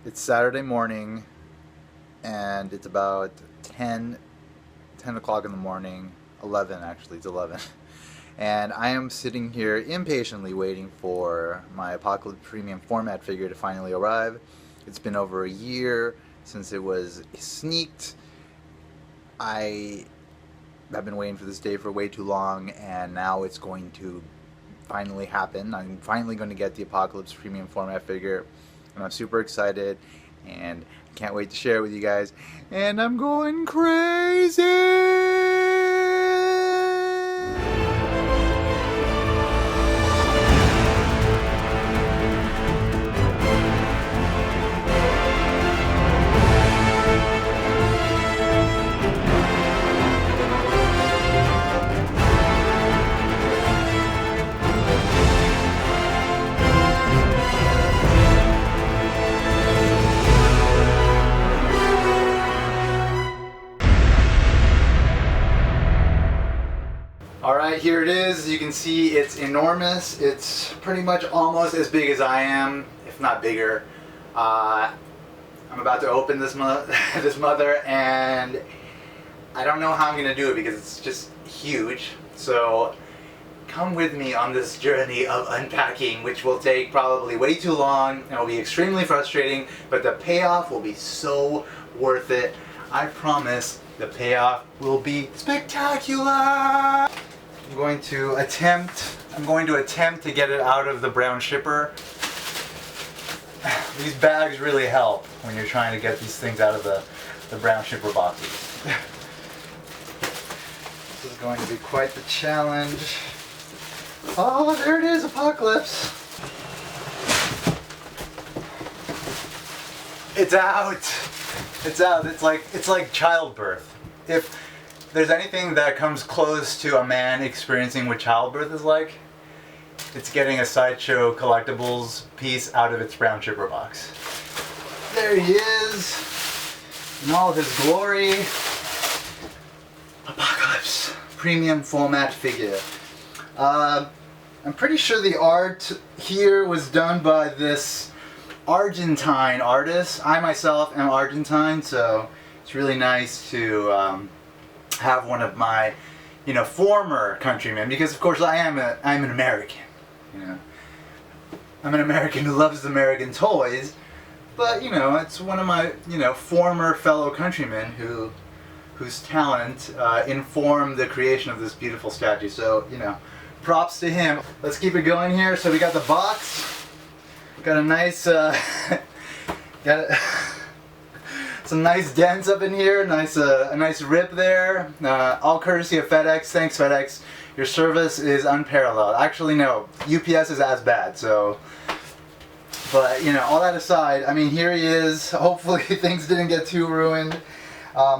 It's Saturday morning and it's about 10 o'clock in the morning, 11 actually, it's 11. And I am sitting here impatiently waiting for my Apocalypse Premium format figure to finally arrive. It's been over a year since it was sneaked. I have been waiting for this day for way too long, and now it's going to finally happen. I'm finally going to get the Apocalypse Premium format figure, and I'm super excited, and I can't wait to share it with you guys. And I'm going crazy! Alright, here it is. As you can see, it's enormous. It's pretty much almost as big as I am, if not bigger. I'm about to open this this mother, and I don't know how I'm going to do it because it's just huge. So come with me on this journey of unpacking, which will take probably way too long and will be extremely frustrating, but the payoff will be so worth it. I promise the payoff will be spectacular! I'm going to attempt to get it out of the brown shipper. These bags really help when you're trying to get these things out of the brown shipper boxes. This is going to be quite the challenge. Oh, there it is, Apocalypse! It's out! It's out. It's like childbirth. If there's anything that comes close to a man experiencing what childbirth is like, it's getting a Sideshow Collectibles piece out of its brown shipper box. There he is, in all of his glory. Apocalypse Premium format figure. I'm pretty sure the art here was done by this Argentine artist. I myself am Argentine, so it's really nice to have one of my, former countrymen, because of course I'm an American. I'm an American who loves American toys, but it's one of my former fellow countrymen whose talent informed the creation of this beautiful statue. So props to him. Let's keep it going here. So we got the box. Got a nice some nice dents up in here, a nice rip there, all courtesy of FedEx. Thanks, FedEx. Your service is unparalleled. Actually, no, UPS is as bad, so, but, all that aside, I mean, here he is. Hopefully things didn't get too ruined.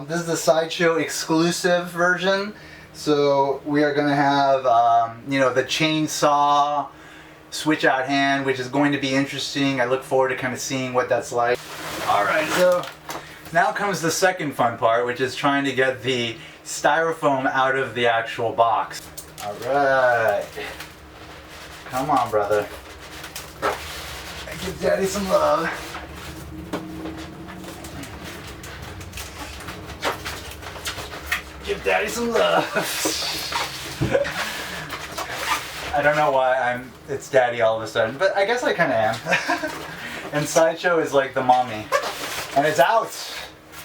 This is the Sideshow exclusive version, so we are going to have, the chainsaw switch out hand, which is going to be interesting. I look forward to kind of seeing what that's like. Alright, so now comes the second fun part, which is trying to get the styrofoam out of the actual box. Alright. Come on, brother. Give Daddy some love. Give Daddy some love. I don't know why it's Daddy all of a sudden, but I guess I kind of am. And Sideshow is like the mommy. And it's out!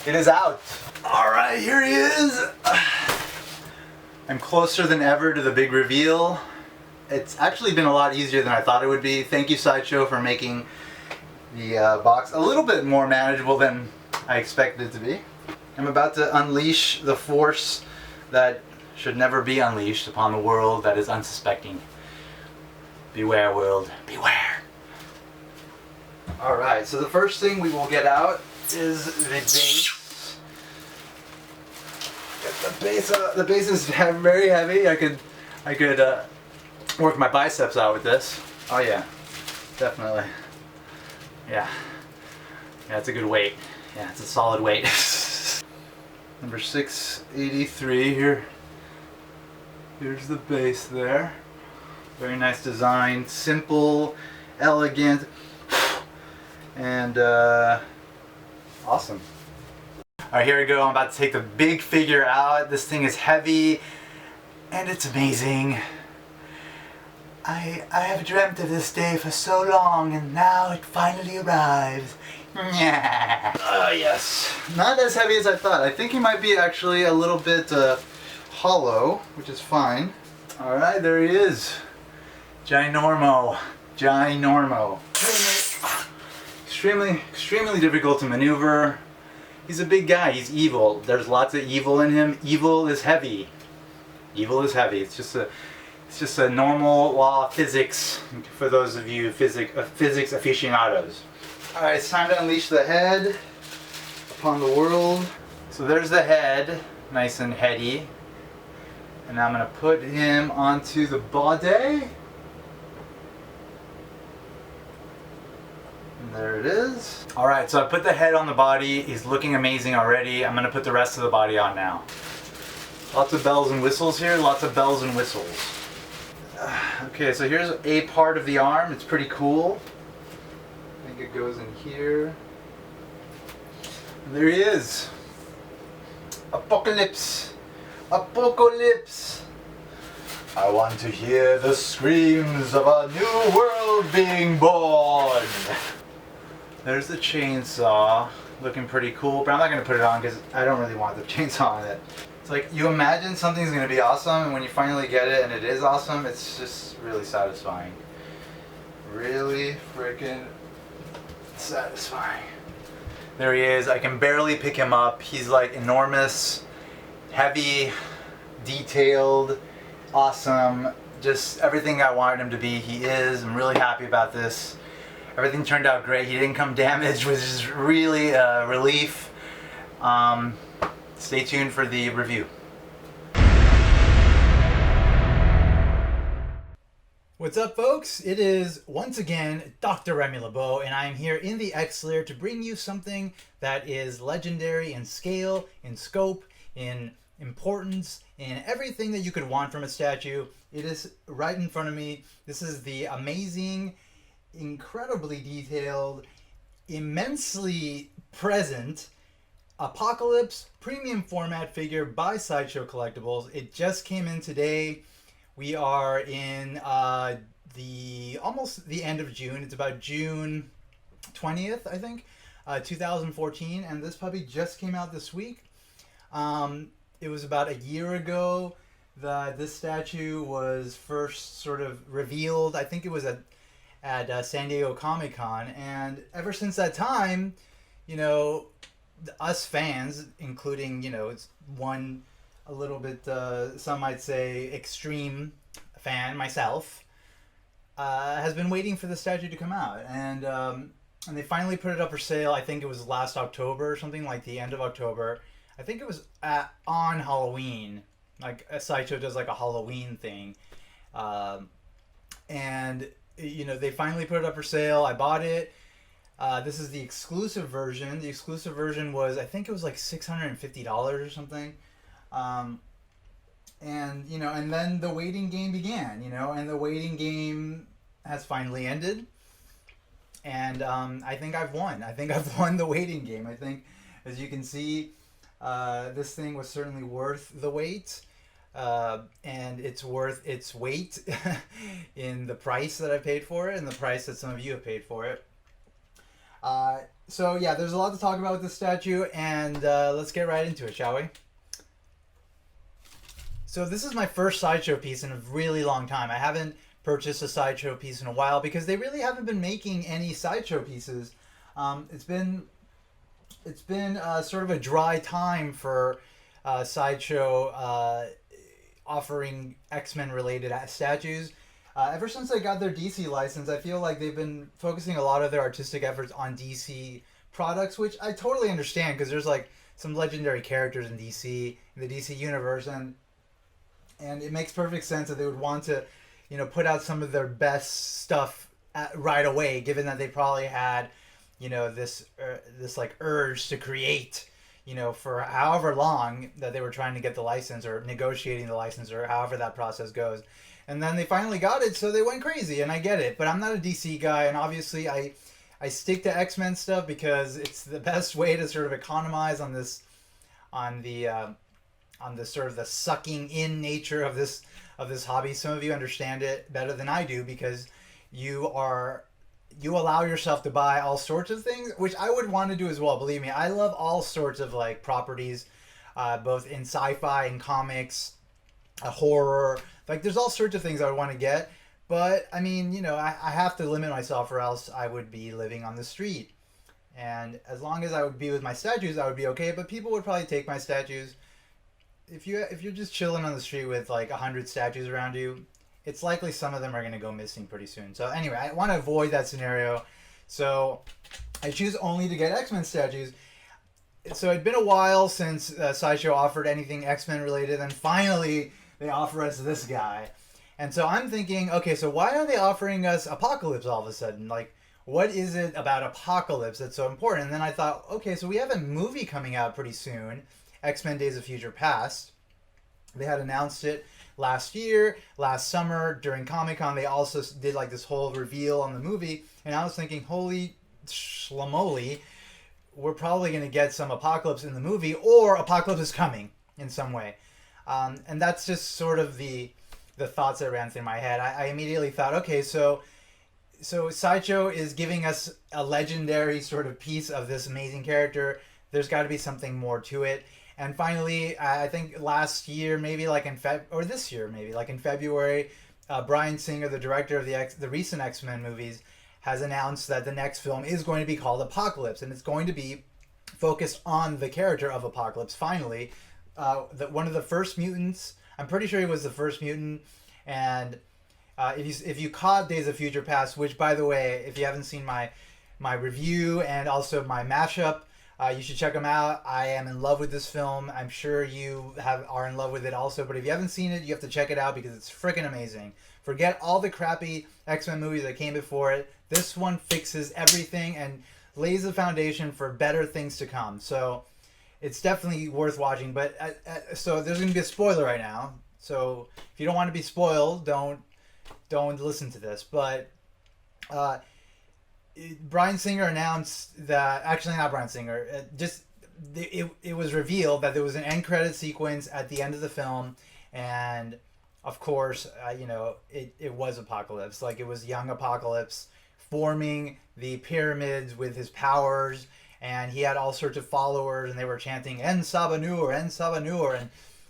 It is out! Alright, here he is! I'm closer than ever to the big reveal. It's actually been a lot easier than I thought it would be. Thank you, Sideshow, for making the box a little bit more manageable than I expected it to be. I'm about to unleash the force that should never be unleashed upon the world that is unsuspecting. Beware, world. Beware! Alright, so the first thing we will get out is the base. Get the base out. The base is very heavy. I could work my biceps out with this. Oh yeah, definitely. Yeah, it's a good weight. Yeah, it's a solid weight. Number 683 here. Here's the base there. Very nice design, simple, elegant. And awesome. Alright, here we go. I'm about to take the big figure out. This thing is heavy and it's amazing. I have dreamt of this day for so long and now it finally arrives. Oh yes. Not as heavy as I thought. I think he might be actually a little bit hollow, which is fine. Alright, there he is. Ginormo. Extremely difficult to maneuver. He's a big guy. He's evil. There's lots of evil in him. Evil is heavy. It's just a normal law of physics for those of you physics aficionados. All right, it's time to unleash the head upon the world. So there's the head, nice and heady, and I'm gonna put him onto the body. There it is. Alright, so I put the head on the body. He's looking amazing already. I'm going to put the rest of the body on now. Lots of bells and whistles here. Lots of bells and whistles. Okay, so here's a part of the arm. It's pretty cool. I think it goes in here. And there he is. Apocalypse. I want to hear the screams of a new world being born. There's the chainsaw, looking pretty cool, but I'm not going to put it on because I don't really want the chainsaw on it. It's like, you imagine something's going to be awesome, and when you finally get it and it is awesome, it's just really satisfying. Really freaking satisfying. There he is. I can barely pick him up. He's like enormous, heavy, detailed, awesome. Just everything I wanted him to be, he is. I'm really happy about this. Everything turned out great. He didn't come damaged, which is really a relief. Stay tuned for the review. What's up, folks? It is once again Dr. Remy LeBeau, and I am here in the X-Lair to bring you something that is legendary in scale, in scope, in importance, in everything that you could want from a statue. It is right in front of me. This is the amazing, incredibly detailed, immensely present Apocalypse premium format figure by Sideshow Collectibles. It just came in today. We are in almost the end of June. It's about June 20th, I think, 2014, and this puppy just came out this week. It was about a year ago that this statue was first sort of revealed. I think it was at San Diego Comic-Con, and ever since that time, you know, us fans, including, you know, it's one a little bit, some might say extreme fan, myself, has been waiting for the statue to come out, and they finally put it up for sale. I think it was last October or something, like the end of October. I think it was on Halloween, like a Sideshow does like a Halloween thing, and you know, they finally put it up for sale. I bought it. This is the exclusive version. The exclusive version was, I think it was like $650 or something. And, you know, and then the waiting game began, you know, and the waiting game has finally ended. And I think I've won. I think I've won the waiting game. I think, as you can see, this thing was certainly worth the wait. And it's worth its weight in the price that I paid for it and the price that some of you have paid for it. So yeah, there's a lot to talk about with this statue, and let's get right into it, shall we? So this is my first Sideshow piece in a really long time. I haven't purchased a Sideshow piece in a while because they really haven't been making any Sideshow pieces. It's been sort of a dry time for Sideshow offering X-Men related statues. Ever since they got their DC license, I feel like they've been focusing a lot of their artistic efforts on DC products, which I totally understand because there's like some legendary characters in DC, in the DC universe, and it makes perfect sense that they would want to, you know, put out some of their best stuff right away, given that they probably had, you know, this like urge to create, you know, for however long that they were trying to get the license or negotiating the license or however that process goes. And then they finally got it, so they went crazy, and I get it. But I'm not a DC guy, and obviously I I stick to X-Men stuff because it's the best way to sort of economize on this, on the sort of the sucking in nature of this hobby. Some of you understand it better than I do because you are you allow yourself to buy all sorts of things, which I would want to do as well. Believe me, I love all sorts of like properties, both in sci-fi and comics, horror. Like there's all sorts of things I would want to get. But I mean, I have to limit myself, or else I would be living on the street. And as long as I would be with my statues, I would be okay. But people would probably take my statues. If you're just chilling on the street with like 100 statues around you, it's likely some of them are gonna go missing pretty soon. So anyway, I want to avoid that scenario. So I choose only to get X-Men statues. So it'd been a while since Sideshow offered anything X-Men related, and finally they offer us this guy. And so I'm thinking, okay, so why are they offering us Apocalypse all of a sudden? Like, what is it about Apocalypse that's so important? And then I thought, okay, so we have a movie coming out pretty soon, X-Men Days of Future Past. They had announced it last year, last summer during Comic-Con. They also did like this whole reveal on the movie, and I was thinking, holy schlamoli, we're probably going to get some Apocalypse in the movie, or Apocalypse is coming in some way. And that's just sort of the thoughts that ran through my head. I immediately thought, okay, so Sideshow is giving us a legendary sort of piece of this amazing character. There's got to be something more to it. And finally, I think last year, maybe like or this year, maybe like in February, Bryan Singer, the director of the recent X-Men movies, has announced that the next film is going to be called Apocalypse, and it's going to be focused on the character of Apocalypse. Finally, one of the first mutants. I'm pretty sure he was the first mutant, and if you caught Days of Future Past, which by the way, if you haven't seen my review and also my mashup, you should check them out. I am in love with this film. I'm sure you are in love with it also. But if you haven't seen it, you have to check it out because it's freaking amazing. Forget all the crappy X-Men movies that came before it. This one fixes everything and lays the foundation for better things to come. So it's definitely worth watching. But so there's going to be a spoiler right now. So if you don't want to be spoiled, don't listen to this. But Bryan Singer announced that, actually not Bryan Singer, it was revealed that there was an end credit sequence at the end of the film, and of course, it was Apocalypse. Like, it was young Apocalypse forming the pyramids with his powers, and he had all sorts of followers, and they were chanting En Sabanur, En Sabanur,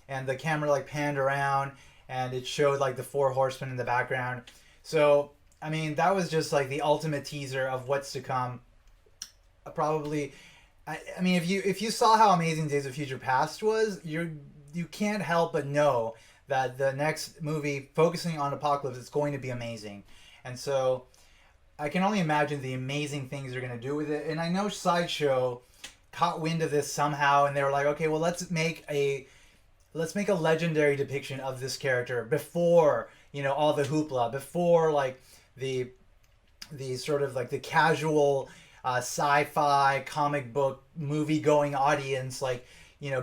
and the camera like panned around, and it showed like the four horsemen in the background. So I mean, that was just like the ultimate teaser of what's to come. Probably, I mean, if you saw how amazing Days of Future Past was, you can't help but know that the next movie focusing on Apocalypse is going to be amazing. And so I can only imagine the amazing things they're going to do with it. And I know Sideshow caught wind of this somehow, and they were like, okay, well, let's make a legendary depiction of this character before all the hoopla, before like the sort of like the casual sci-fi comic book movie going audience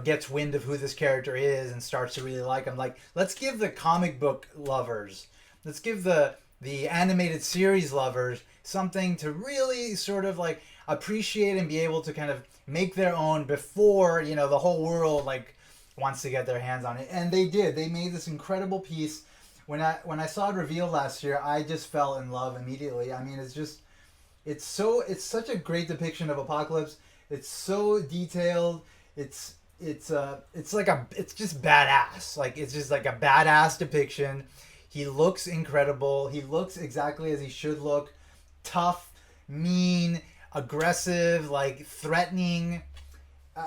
gets wind of who this character is and starts to really like him. Like, let's give the comic book lovers, let's give the animated series lovers something to really sort of like appreciate and be able to kind of make their own before the whole world like wants to get their hands on it. And they did. They made this incredible piece. When I saw it revealed last year, I just fell in love immediately. I mean, it's such a great depiction of Apocalypse. It's so detailed. It's just badass. Like, it's just like a badass depiction. He looks incredible. He looks exactly as he should look. Tough, mean, aggressive, like threatening.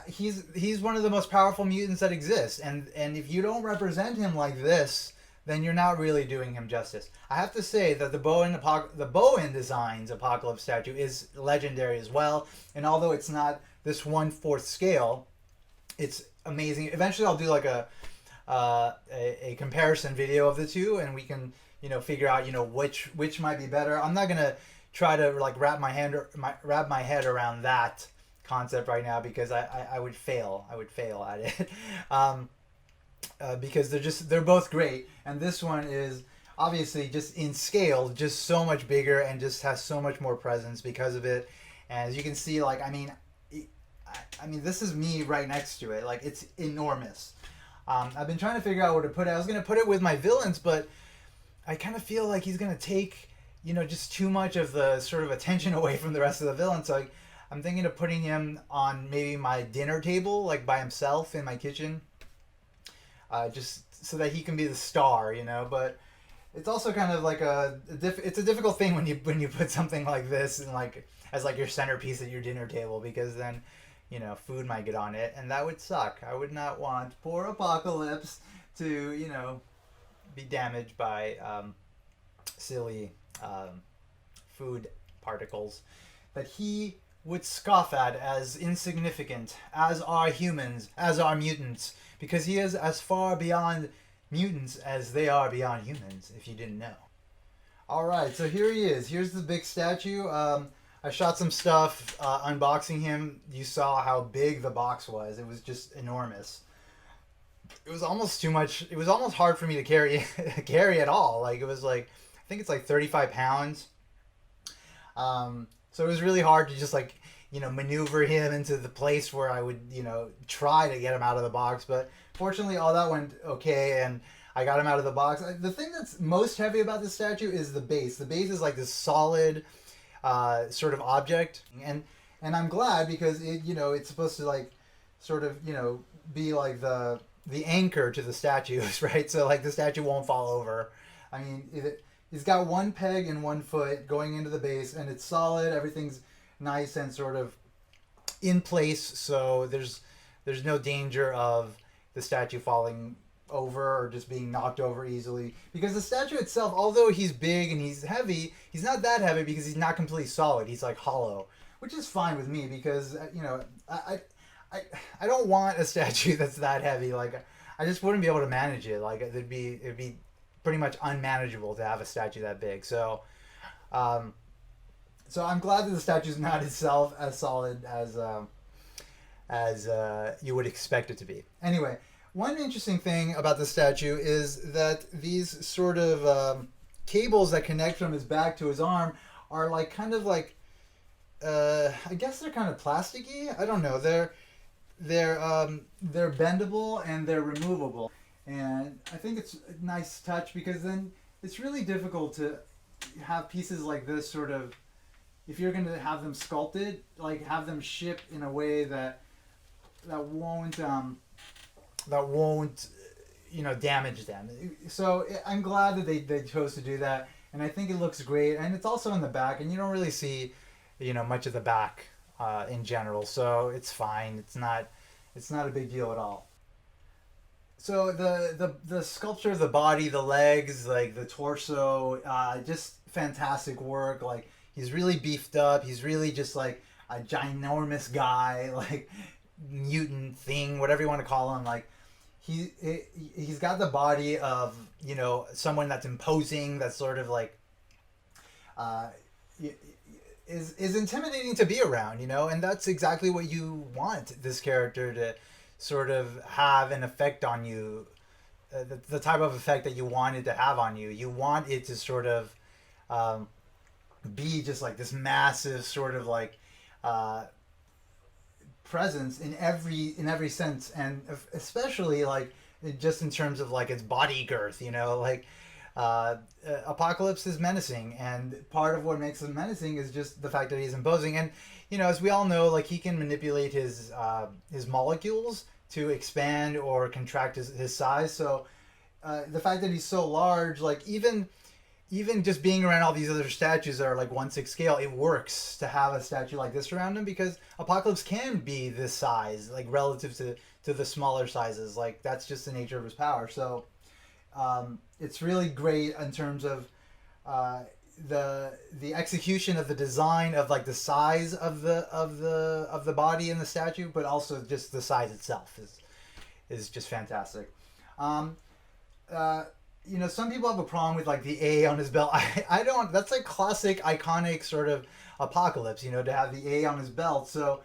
He's one of the most powerful mutants that exists. And if you don't represent him like this, then you're not really doing him justice. I have to say that the Bowen Designs Apocalypse statue is legendary as well. And although it's not this 1/4 scale, it's amazing. Eventually, I'll do like a comparison video of the two, and we can figure out which might be better. I'm not gonna try to like wrap my head around that concept right now because I would fail. I would fail at it. Because they're both great, and this one is obviously just in scale, just so much bigger and just has so much more presence because of it. And as you can see, like, I mean, this is me right next to it. Like, it's enormous. I've been trying to figure out where to put it. I was going to put it with my villains, but I kind of feel like he's going to take, just too much of the sort of attention away from the rest of the villains. So I'm thinking of putting him on maybe my dinner table, like by himself in my kitchen, just so that he can be the star, But it's also kind of like it's a difficult thing when you put something like this and like as like your centerpiece at your dinner table, because then food might get on it, and that would suck. I would not want poor Apocalypse to be damaged by silly food particles that he would scoff at as insignificant, as are humans, as are mutants, because he is as far beyond mutants as they are beyond humans, if you didn't know. Alright, so here he is. Here's the big statue. I shot some stuff unboxing him. You saw how big the box was. It was just enormous. It was almost too much. It was almost hard for me to carry carry at all. Like, it was like, I think it's like 35 pounds. So it was really hard to just like, maneuver him into the place where I would, try to get him out of the box. But fortunately, all that went okay, and I got him out of the box. The thing that's most heavy about this statue is the base. The base is like this solid sort of object, and I'm glad, because it it's supposed to like sort of be like the anchor to the statues, right? So like the statue won't fall over. I mean, it's got one peg and one foot going into the base, and it's solid. Everything's nice and sort of in place, so there's no danger of the statue falling over or just being knocked over easily, because the statue itself, although he's big and he's heavy, he's not that heavy because he's not completely solid. He's like hollow, which is fine with me, because I don't want a statue that's that heavy. Like, I just wouldn't be able to manage it. Like, it'd be pretty much unmanageable to have a statue that big. So so I'm glad that the statue's not itself as solid as you would expect it to be. Anyway, one interesting thing about the statue is that these sort of cables that connect from his back to his arm are like kind of like I guess they're kind of plasticky. I don't know. They're bendable and they're removable, and I think it's a nice touch, because then it's really difficult to have pieces like this sort of, if you're going to have them sculpted, like have them shipped in a way that won't damage them. So I'm glad that they chose to do that, and I think it looks great, and it's also in the back, and you don't really see much of the back in general, so it's fine. It's not a big deal at all. So the sculpture of the body, the legs, like the torso, just fantastic work. Like, he's really beefed up. He's really just like a ginormous guy, like mutant thing, whatever you want to call him. Like, he's got the body of someone that's imposing, that's sort of like is intimidating to be around, and that's exactly what you want this character to sort of have an effect on you, the type of effect that you want it to have on you. You want it to sort of be just like this massive sort of like presence in every sense, and especially like just in terms of like its body girth, like Apocalypse is menacing, and part of what makes him menacing is just the fact that he's imposing. And as we all know, like, he can manipulate his molecules to expand or contract his size. So the fact that he's so large, like even just being around all these other statues that are like 1/6 scale, it works to have a statue like this around him, because Apocalypse can be this size, like relative to the smaller sizes. Like, that's just the nature of his power. So it's really great in terms of the execution of the design of like the size of the body in the statue, but also just the size itself is just fantastic. Some people have a problem with like the A on his belt. I don't. That's like classic iconic sort of Apocalypse, to have the A on his belt. So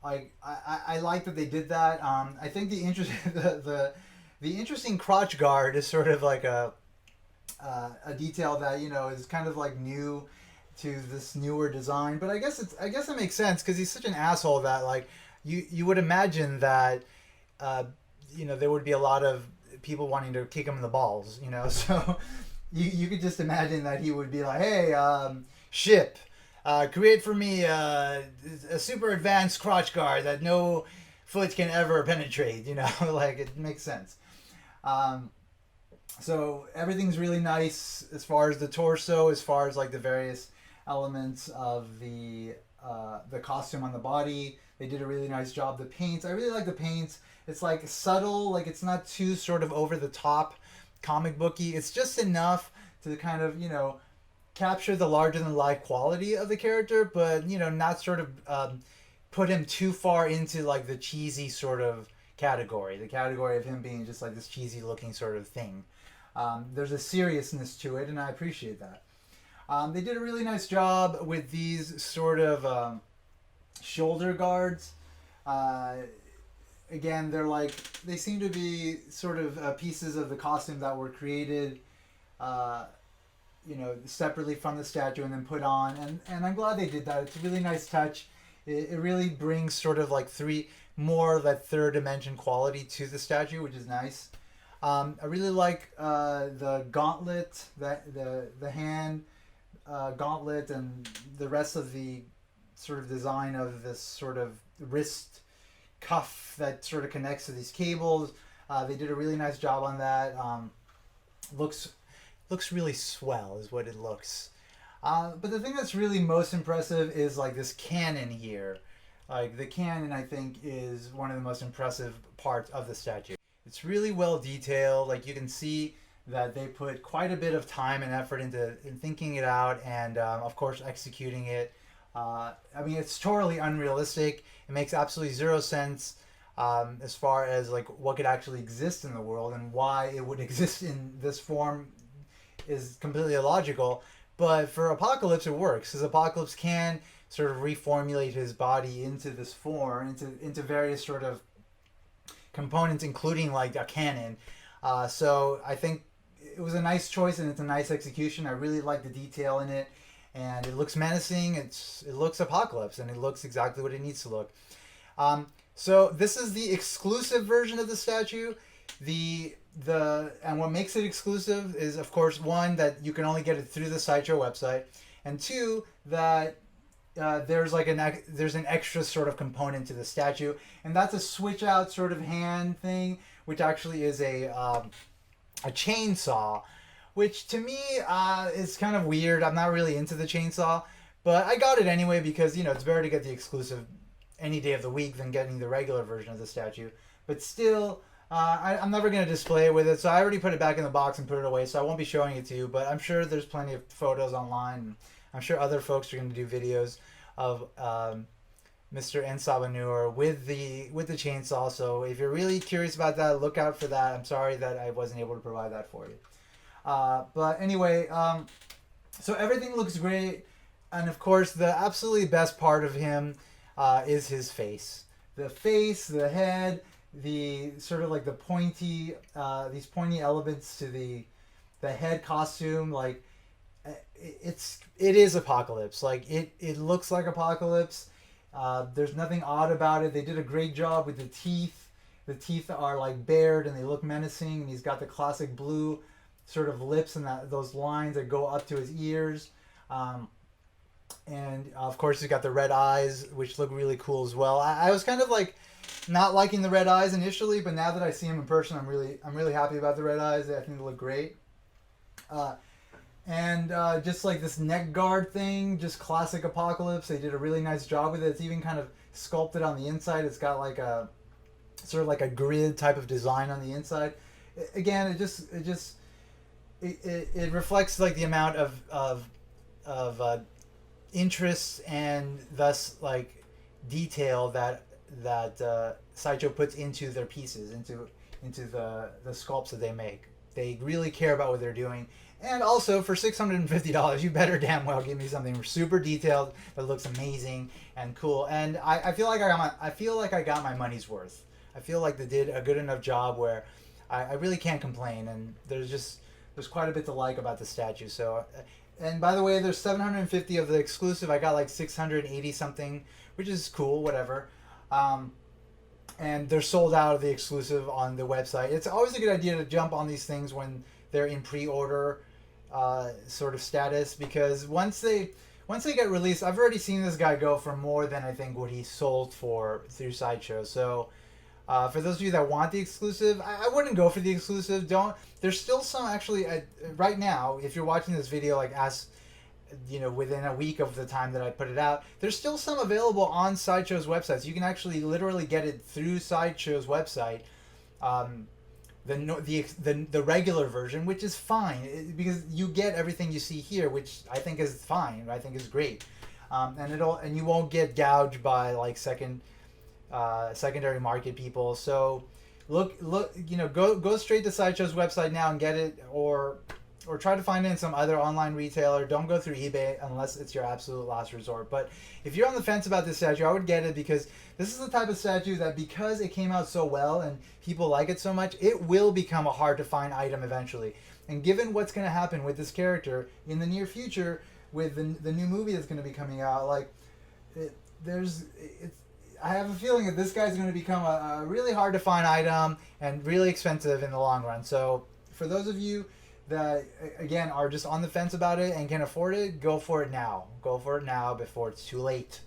I like that they did that. I think the interesting crotch guard is sort of like a detail that is kind of like new to this newer design. But I guess it makes sense because he's such an asshole that like you would imagine that there would be a lot of people wanting to kick him in the balls. So you could just imagine that he would be like, hey, ship. Create for me a super advanced crotch guard that no foot can ever penetrate. Like it makes sense. So everything's really nice as far as the torso, as far as like the various elements of the costume on the body. They did a really nice job. The paints, I really like the paints. It's like subtle, like it's not too sort of over the top comic booky. It's just enough to kind of capture the larger than life quality of the character, but not sort of put him too far into like the cheesy sort of category, the category of him being just like this cheesy looking sort of thing. There's a seriousness to it, and I appreciate that. They did a really nice job with these sort of shoulder guards. Again, they seem to be sort of pieces of the costume that were created separately from the statue and then put on, and I'm glad they did that. It's a really nice touch. It really brings sort of like more of that third dimension quality to the statue, which is nice. I really like the gauntlet, the hand gauntlet, and the rest of the sort of design of this sort of wrist cuff that sort of connects to these cables. They did a really nice job on that. Looks really swell is what it looks. But the thing that's really most impressive is like this cannon here. Like the cannon, I think, is one of the most impressive parts of the statue. It's really well detailed. Like you can see that they put quite a bit of time and effort in thinking it out and of course executing it. I mean, it's totally unrealistic. It makes absolutely zero sense as far as like what could actually exist in the world, and why it would exist in this form is completely illogical. But for Apocalypse, it works, because Apocalypse can sort of reformulate his body into this form, into various sort of components, including like a cannon. So I think it was a nice choice, and it's a nice execution. I really like the detail in it, and it looks menacing. It looks Apocalypse, and it looks exactly what it needs to look. So this is the exclusive version of the statue. And what makes it exclusive is, of course, one, that you can only get it through the Sideshow website, and two, that there's an extra sort of component to the statue, and that's a switch out sort of hand thing, which actually is a chainsaw, which to me is kind of weird. I'm not really into the chainsaw, but I got it anyway because it's better to get the exclusive any day of the week than getting the regular version of the statue. But still, I'm never going to display it with it, so I already put it back in the box and put it away, so I won't be showing it to you, but I'm sure there's plenty of photos online. I'm sure other folks are going to do videos of Mr. Ensabanur with the chainsaw, so if you're really curious about that, look out for that. I'm sorry that I wasn't able to provide that for you. But anyway, so everything looks great, and of course the absolutely best part of him is his face. The face, the head, the sort of like the pointy, these pointy elements to the head costume, like it is Apocalypse. Like it looks like Apocalypse. There's nothing odd about it. They did a great job with the teeth. The teeth are like bared and they look menacing, and he's got the classic blue sort of lips and those lines that go up to his ears. And of course he's got the red eyes, which look really cool as well. I was kind of like not liking the red eyes initially, but now that I see him in person, I'm really happy about the red eyes. I think they look great. And just like this neck guard thing, just classic Apocalypse. They did a really nice job with it. It's even kind of sculpted on the inside. It's got like a sort of like a grid type of design on the inside. Again, it reflects like the amount of interest and thus like detail that Sideshow puts into their pieces, into the sculpts that they make. They really care about what they're doing. And also, for $650, you better damn well give me something super detailed that looks amazing and cool. And I feel like I got my money's worth. I feel like they did a good enough job where I really can't complain. And there's there's quite a bit to like about the statue. So, and by the way, there's 750 of the exclusive. I got like 680 something, which is cool, whatever. And they're sold out of the exclusive on the website. It's always a good idea to jump on these things when they're in pre-order sort of status, because once they get released, I've already seen this guy go for more than I think what he sold for through Sideshow. So for those of you that want the exclusive, I wouldn't go for the exclusive. Don't. There's still some actually right now. If you're watching this video, like within a week of the time that I put it out, there's still some available on Sideshow's website. So you can actually literally get it through Sideshow's website. The regular version, which is fine because you get everything you see here, which I think is fine. I think is great, and you won't get gouged by like secondary market people. So look, go straight to Sideshow's website now and get it, or try to find it in some other online retailer. Don't go through eBay unless it's your absolute last resort. But if you're on the fence about this statue, I would get it, because this is the type of statue that, because it came out so well and people like it so much, it will become a hard to find item eventually. And given what's going to happen with this character in the near future with the new movie that's going to be coming out, I have a feeling that this guy's going to become a really hard to find item and really expensive in the long run. So for those of you that, again, are just on the fence about it and can afford it, go for it now. Go for it now before it's too late.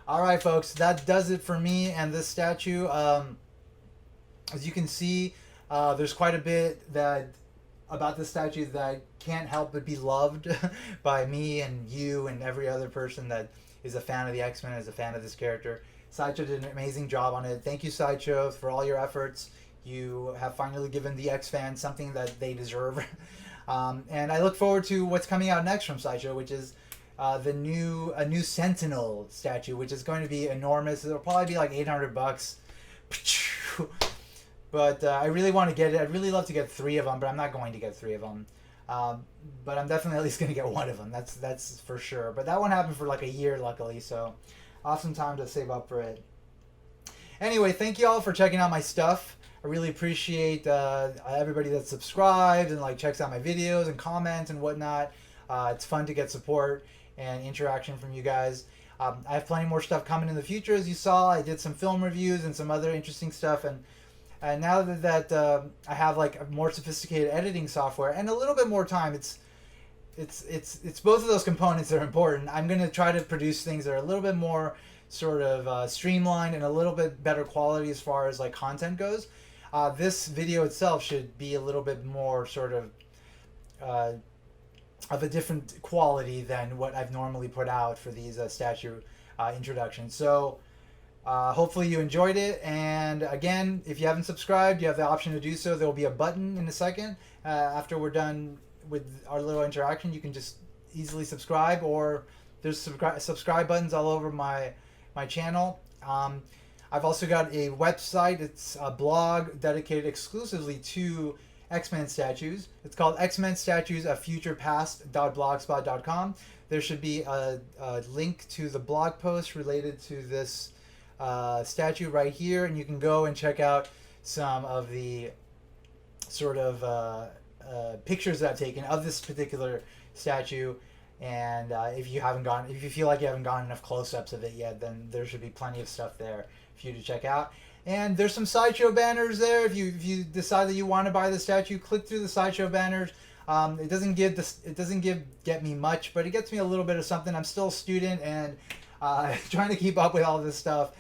All right, folks, that does it for me and this statue. As you can see, there's quite a bit about this statue that can't help but be loved by me and you and every other person that is a fan of the X-Men, is a fan of this character. Sideshow did an amazing job on it. Thank you, Sideshow, for all your efforts. You have finally given the X-fans something that they deserve. And I look forward to what's coming out next from Sideshow, which is a new Sentinel statue, which is going to be enormous. It'll probably be like $800. But I really want to get it. I'd really love to get 3 of them, but I'm not going to get 3 of them. But I'm definitely at least going to get 1 of them. That's for sure. But that won't happen for like a year, luckily. So awesome time to save up for it. Anyway, thank you all for checking out my stuff. I really appreciate everybody that subscribes and checks out my videos and comments and whatnot. It's fun to get support and interaction from you guys. I have plenty more stuff coming in the future. As you saw, I did some film reviews and some other interesting stuff, and now that I have a more sophisticated editing software and a little bit more time, it's both of those components that are important. I'm going to try to produce things that are a little bit more sort of streamlined and a little bit better quality as far as content goes. This video itself should be a little bit more sort of a different quality than what I've normally put out for these statue introductions. So hopefully you enjoyed it. And again, if you haven't subscribed, you have the option to do so. There will be a button in a second after we're done with our little interaction. You can just easily subscribe, or there's subscribe buttons all over my channel. I've also got a website. It's a blog dedicated exclusively to X-Men statues. It's called X-Men Statues, A Future Past.blogspot.com. There should be a link to the blog post related to this statue right here, and you can go and check out some of the sort of pictures that I've taken of this particular statue. And if you feel like you haven't gotten enough close-ups of it yet, then there should be plenty of stuff there for you to check out. And there's some Sideshow banners there. If you decide that you want to buy the statue, click through the Sideshow banners. It doesn't get me much, but it gets me a little bit of something. I'm still a student, and trying to keep up with all this stuff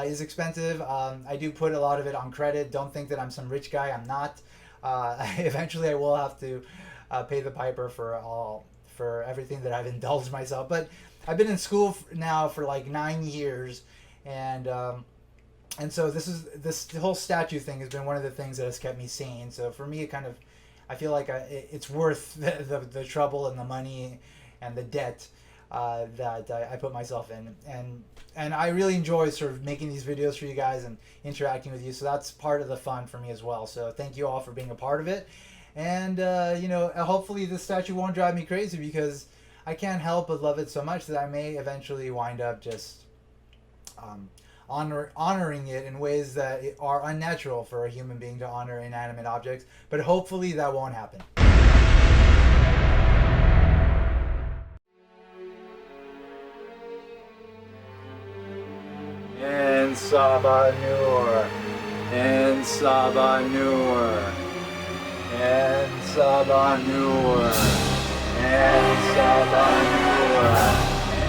is expensive. I do put a lot of it on credit. Don't think that I'm some rich guy. I'm not. Eventually, I will have to pay the piper for everything that I've indulged myself. But I've been in school now for 9 years, and so this whole statue thing has been one of the things that has kept me sane. So for me, I feel like it's worth the trouble and the money and the debt that I put myself in. And I really enjoy sort of making these videos for you guys and interacting with you. So that's part of the fun for me as well. So thank you all for being a part of it. And, hopefully this statue won't drive me crazy, because I can't help but love it so much that I may eventually wind up just honoring it in ways that are unnatural for a human being to honor inanimate objects. But hopefully that won't happen. And Sabanur, and Sabanur, and Sabanur, and Sabanur,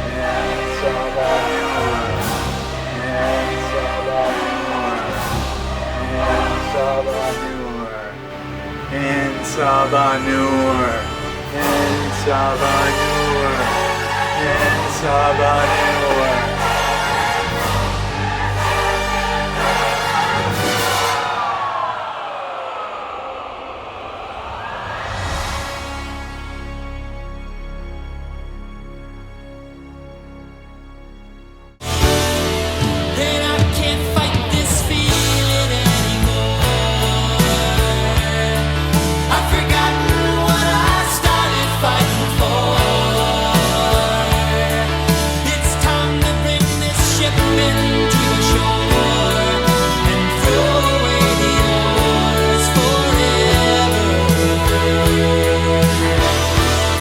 and Sabanur, and Sabanur, and Sabanur, and Sabanur, and Sabanur, and Sabanur.